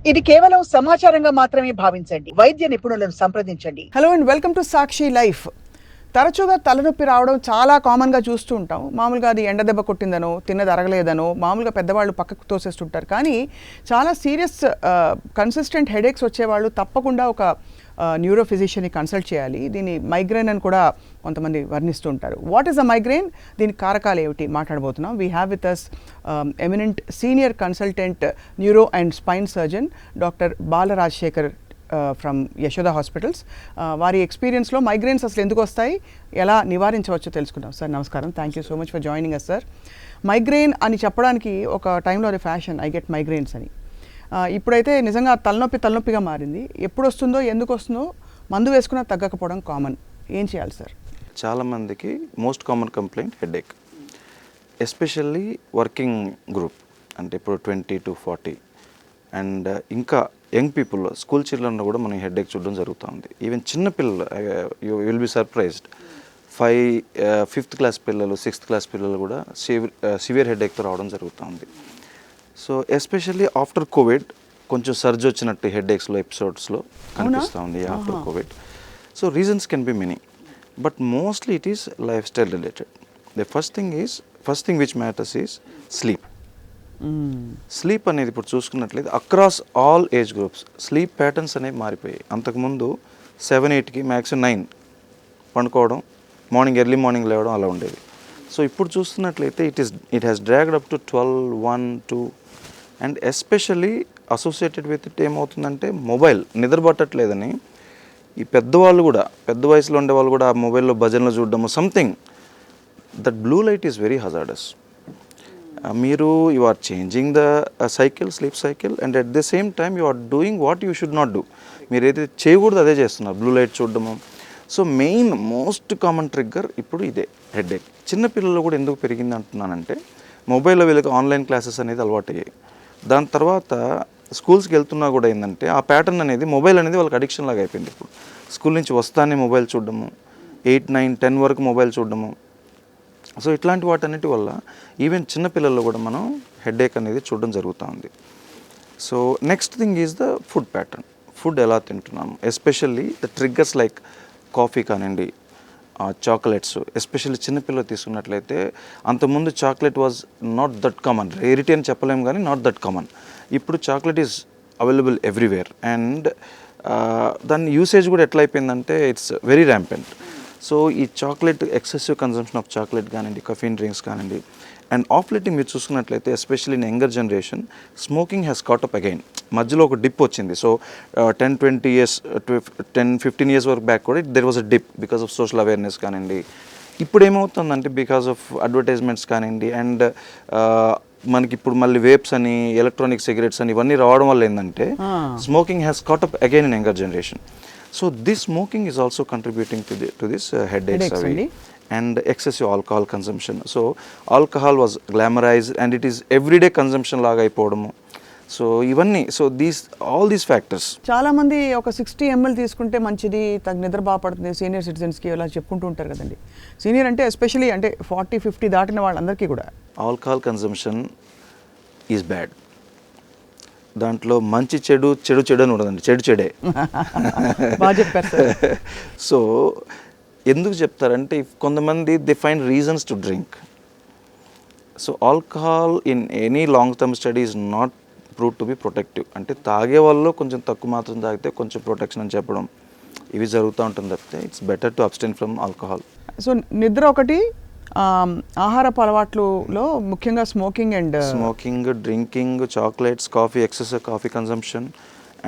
ఇది కేవలం సమాచారంగా మాత్రమే భావించండి. వైద్య నిపుణులను సంప్రదించండి. Hello and welcome to Sakshi life. తరచుగా తలనొప్పి రావడం చాలా కామన్గా చూస్తూ ఉంటాం. మామూలుగా అది ఎండ దెబ్బ కొట్టిందనో, తిన్నది అరగలేదనో, మామూలుగా పెద్దవాళ్ళు పక్కకు తోసేస్తుంటారు. కానీ చాలా సీరియస్ కన్సిస్టెంట్ హెడేక్స్ వచ్చేవాళ్ళు తప్పకుండా ఒక న్యూరో ఫిజిషియన్ని కన్సల్ట్ చేయాలి. దీన్ని మైగ్రేన్ అని కూడా కొంతమంది వర్ణిస్తూ ఉంటారు. వాట్ ఈస్ అ మైగ్రేన్, దీని కారకాలు ఏమిటి మాట్లాడబోతున్నాం. We have with us eminent senior consultant neuro and spine surgeon doctor Balarajasekhar from Yashoda hospitals. వారి ఎక్స్పీరియన్స్లో మైగ్రేన్స్ అసలు ఎందుకు వస్తాయి, ఎలా నివారించవచ్చో తెలుసుకుందాం. సార్ నమస్కారం, thank you so much for joining us sir. Migraine అని చెప్పడానికి ఒక టైంలో అది ఫ్యాషన్, ఐ గెట్ మైగ్రేన్స్ అని. ఇప్పుడైతే నిజంగా తలనొప్పిగా మారింది. ఎప్పుడు వస్తుందో, ఎందుకు వస్తుందో, మందు వేసుకున్నా తగ్గకపోవడం కామన్. ఏం చేయాలి సార్? చాలామందికి most common complaint headache, especially working group, అంటే ఇప్పుడు 20 to 40 అండ్ ఇంకా యంగ్ పీపుల్లో, స్కూల్ చిల్డ్రన్లో కూడా మనం హెడేక్ చూడడం జరుగుతుంది. ఈవెన్ చిన్నపిల్లలు, you will be surprised, 5th class పిల్లలు, 6th క్లాస్ పిల్లలు కూడా సివియర్ హెడేక్తో రావడం జరుగుతుంది. సో ఎస్పెషల్లీ ఆఫ్టర్ కోవిడ్ కొంచెం సర్జ్ వచ్చినట్టు హెడేక్స్లో ఎపిసోడ్స్లో కనిపిస్తూ ఉంది after Covid. So reasons can be many, but mostly it is life style related. The first thing which matters is sleep. Sleep అనేది ఇప్పుడు చూసుకున్నట్లయితే across all age groups sleep patterns అనేవి మారిపోయాయి. అంతకుముందు 7-8కి మ్యాక్సిమం 9 పండుకోవడం, ఎర్లీ మార్నింగ్ లేవడం అలా ఉండేది. So ఇప్పుడు చూస్తున్నట్లయితే it has dragged up to 12, 1, 2 and especially associated with it ఏమవుతుందంటే మొబైల్ నిద్రపట్టట్లేదని ఈ పెద్దవాళ్ళు కూడా, పెద్ద వయసులో ఉండే వాళ్ళు కూడా ఆ మొబైల్లో భజనలు చూడడము, something that blue light is very hazardous. you are changing the sleep cycle, and at the same time you are doing what you should not do. మీరు ఏదైతే చేయకూడదు అదే చేస్తున్నారు, బ్లూ లైట్ చూడడము. సో మోస్ట్ కామన్ ట్రిగ్గర్ ఇప్పుడు ఇదే headache. చిన్నపిల్లలు కూడా ఎందుకు పెరిగింది అంటున్నానంటే, మొబైల్లో వీళ్ళకి ఆన్లైన్ క్లాసెస్ అనేది అలవాటు అయ్యాయి. దాని తర్వాత స్కూల్స్కి వెళ్తున్నా కూడా ఏంటంటే ఆ ప్యాటర్న్ అనేది, మొబైల్ అనేది వాళ్ళకి అడిక్షన్ లాగా అయిపోయింది. ఇప్పుడు స్కూల్ నుంచి వస్తానే మొబైల్ చూడడము, 8, 9, 10 వరకు మొబైల్ చూడడము. సో ఇట్లాంటి వాటన్నిటి వల్ల ఈవెన్ చిన్నపిల్లల్లో కూడా మనం హెడేక్ అనేది చూడడం జరుగుతూ ఉంది. So next thing is the food pattern. Food ఎలా తింటున్నాము, especially the triggers like coffee కానివ్వండి, చాక్లెట్స్. ఎస్పెషల్లీ చిన్నపిల్లలు తీసుకున్నట్లయితే అంతకుముందు chocolate was not that common, rarity అని చెప్పలేము కానీ నాట్ దట్ కామన్. ఇప్పుడు chocolate is available everywhere and దాని యూసేజ్ కూడా ఎట్లా అయిపోయిందంటే ఇట్స్ వెరీ ర్యాంపెంట్. సో ఈ chocolate, excessive consumption of chocolate కానివ్వండి, కఫీన్ డ్రింక్స్ కానివ్వండి, అండ్ ఆఫ్ లైట్ మీరు చూసుకున్నట్లయితే especially in younger generation smoking has caught up again. మధ్యలో ఒక డిప్ వచ్చింది. సో 10-20 years, 10-15 years వరకు బ్యాక్ కూడా there was a dip because of social awareness కానివ్వండి. ఇప్పుడు ఏమవుతుందంటే బికాస్ ఆఫ్ అడ్వర్టైజ్మెంట్స్ కానివ్వండి అండ్ మనకి ఇప్పుడు మళ్ళీ వేప్స్ అని, ఎలక్ట్రానిక్ సిగరెట్స్ అని ఇవన్నీ రావడం వల్ల ఏంటంటే smoking has caught up again in younger generation. So this smoking is also contributing to this headaches and excessive alcohol consumption. So alcohol was glamorized and it is everyday consumption laga అయిపోవడము. So ఇవన్నీ, so all these factors. చాలా మంది ఒక 60 ml తీసుకుంటే మంచిది, నిద్ర బాగా పడుతుంది సీనియర్ సిటిజన్స్కి అలా చెప్పుకుంటూ ఉంటారు కదండి. సీనియర్ అంటే ఎస్పెషల్లీ అంటే 40-50 దాటిన వాళ్ళందరికీ కూడా ఆల్కహాల్ కన్సంప్షన్ ఈజ్ బ్యాడ్. దాంట్లో మంచి చెడు అని ఉండదండి, చెడే. బాగా చెప్పారు సార్. సో ఎందుకు చెప్తారంటే కొంతమంది they find reasons to drink. So alcohol in any long term study is not prove to be protective. అంటే తాగే వాళ్ళు కొంచెం తక్కువ మాత్రం తాగితే కొంచెం ప్రొటెక్షన్ అని చెప్పడం, ఇవి జరుగుతూ ఉంటుంది తప్పితే it's better to abstain from alcohol. So నిద్ర ఒకటి, ఆహారపు అలవాట్లలో ముఖ్యంగా smoking, drinking, chocolates, coffee, excessive coffee consumption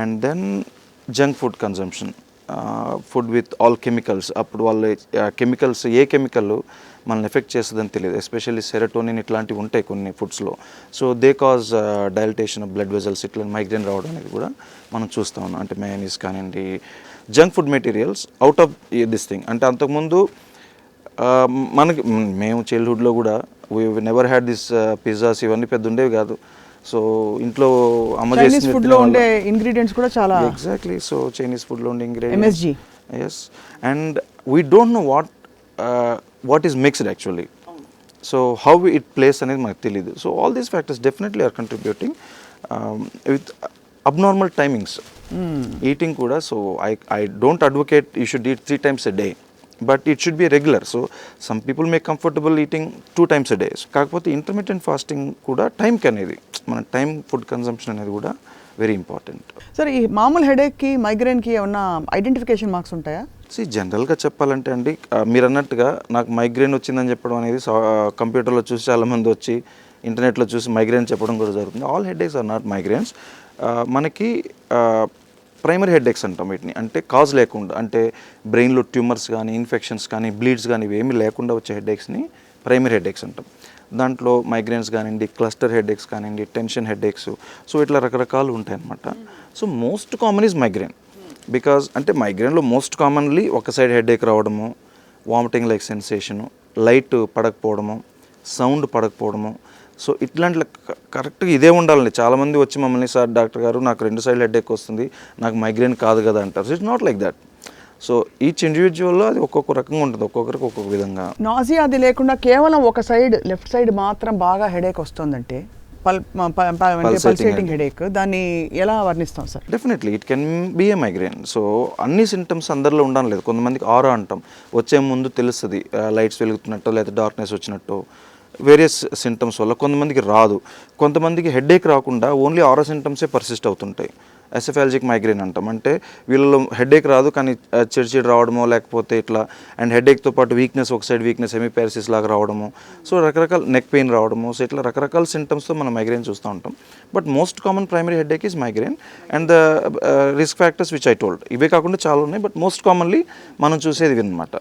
and then junk food consumption, food with all chemicals. అప్పుడు వాళ్ళు కెమికల్స్, ఏ కెమికల్ మనల్ని ఎఫెక్ట్ చేస్తుందని తెలియదు. ఎస్పెషల్లీ సెరటోనిన్ ఇట్లాంటివి ఉంటాయి కొన్ని ఫుడ్స్లో. So they cause dilatation of blood vessels, ఇట్లా మైగ్రేన్ రావడం అనేది కూడా మనం చూస్తూ ఉన్నాం. అంటే మయోనీస్ కానివ్వండి, junk food materials out of this thing. అంటే అంతకుముందు మనకి, మేము చైల్డ్హుడ్లో కూడా we never had this pizzas, ఇవన్నీ పెద్ద ఉండేవి కాదు. సో ఇంట్లో అమ్మ చేసిన ఫుడ్లో ఉండే ఇంగ్రీడియంట్స్ కూడా చాలా ఎగ్జాక్ట్లీ. సో చైనీస్ ఫుడ్లో ఉండే ingredients, yes, and we don't know what is mixed actually. So how it plays అనేది మనకు తెలియదు. So all these factors definitely are contributing with abnormal timings eating కూడా. So I don't advocate you should eat 3 times a day, but it should be regular. So some people make comfortable eating 2 times a day. కాకపోతే intermediate fasting కూడా టైంకి అనేది, మన time food consumption అనేది కూడా very important. Sir ఈ మామూలు హెడేక్కి మైగ్రేన్కి ఏమన్నా ఐడెంటిఫికేషన్ మార్క్స్ ఉంటాయా? జనరల్గా చెప్పాలంటే అండి, మీరు అన్నట్టుగా నాకు మైగ్రేన్ వచ్చిందని చెప్పడం అనేది కంప్యూటర్లో చూసి చాలామంది వచ్చి ఇంటర్నెట్లో చూసి మైగ్రేన్ చెప్పడం కూడా జరుగుతుంది. All headaches are not migraines. మనకి ప్రైమరీ హెడేక్స్ అంటాం వీటిని, అంటే కాజ్ లేకుండా, అంటే బ్రెయిన్లో ట్యూమర్స్ కానీ ఇన్ఫెక్షన్స్ కానీ బ్లీడ్స్ కానీ ఇవేమీ లేకుండా వచ్చే హెడేక్స్ని ప్రైమరీ హెడేక్స్ అంటాం. దాంట్లో మైగ్రేన్స్ కానివ్వండి, క్లస్టర్ హెడేక్స్ కానివ్వండి, టెన్షన్ హెడేక్స్, సో ఇట్లా రకరకాలు ఉంటాయన్నమాట. So most common is migraine. Because అంటే మైగ్రేన్లో మోస్ట్ కామన్లీ ఒక సైడ్ హెడేక్ రావడము, వామిటింగ్ లైక్ సెన్సేషను, లైట్ పడకపోవడము, సౌండ్ పడకపోవడము. సో ఇట్లాంటి కరెక్ట్గా ఇదే ఉండాలండి. చాలామంది వచ్చి మమ్మల్ని, సార్ డాక్టర్ గారు నాకు 2 సైడ్లు హెడేక్ వస్తుంది, నాకు మైగ్రేన్ కాదు కదా అంటారు. So it's not like that. So each ఇండివిజువల్లో అది ఒక్కొక్క రకంగా ఉంటుంది, ఒక్కొక్కరికి ఒక్కొక్క విధంగా. నాజియా అది లేకుండా కేవలం ఒక సైడ్ లెఫ్ట్ సైడ్ మాత్రం బాగా హెడేక్ వస్తుందంటే పల్సేటింగ్ హెడేక్, దాన్ని ఎలా వర్ణిస్తాం sir? Definitely it can be a migraine. So అన్ని సింటమ్స్ అందరిలో ఉండడం లేదు. కొంతమందికి ఆరా అంటాం, వచ్చే ముందు తెలుస్తుంది లైట్స్ వెలుగుతున్నట్టు లేదా డార్క్నెస్ వచ్చినట్టు, వేరియస్ సింటమ్స్ వల్ల. కొంతమందికి రాదు, కొంతమందికి హెడేక్ రాకుండా ఓన్లీ ఆరా సింటమ్సే పర్సిస్ట్ అవుతుంటాయి. ఎసెఫాలజిక్ మైగ్రేన్ అంటాం, అంటే వీళ్ళలో హెడేక్ రాదు కానీ చిడిచిడి రావడమో, లేకపోతే ఇట్లా అండ్ హెడేక్తో పాటు వీక్నెస్, ఒక సైడ్ వీక్నెస్, హెమిపారసిస్ లాగా రావడము, సో రకరకాల నెక్ పెయిన్ రావడము, సో ఇట్లా రకరకాల సింటమ్స్తో మనం మైగ్రేన్ చూస్తూ ఉంటాం. But most common primary headache is migraine and the risk factors which I told, ఇవే కాకుండా చాలా ఉన్నాయి, బట్ మోస్ట్ కామన్లీ మనం చూసేది ఇవి అన్నమాట.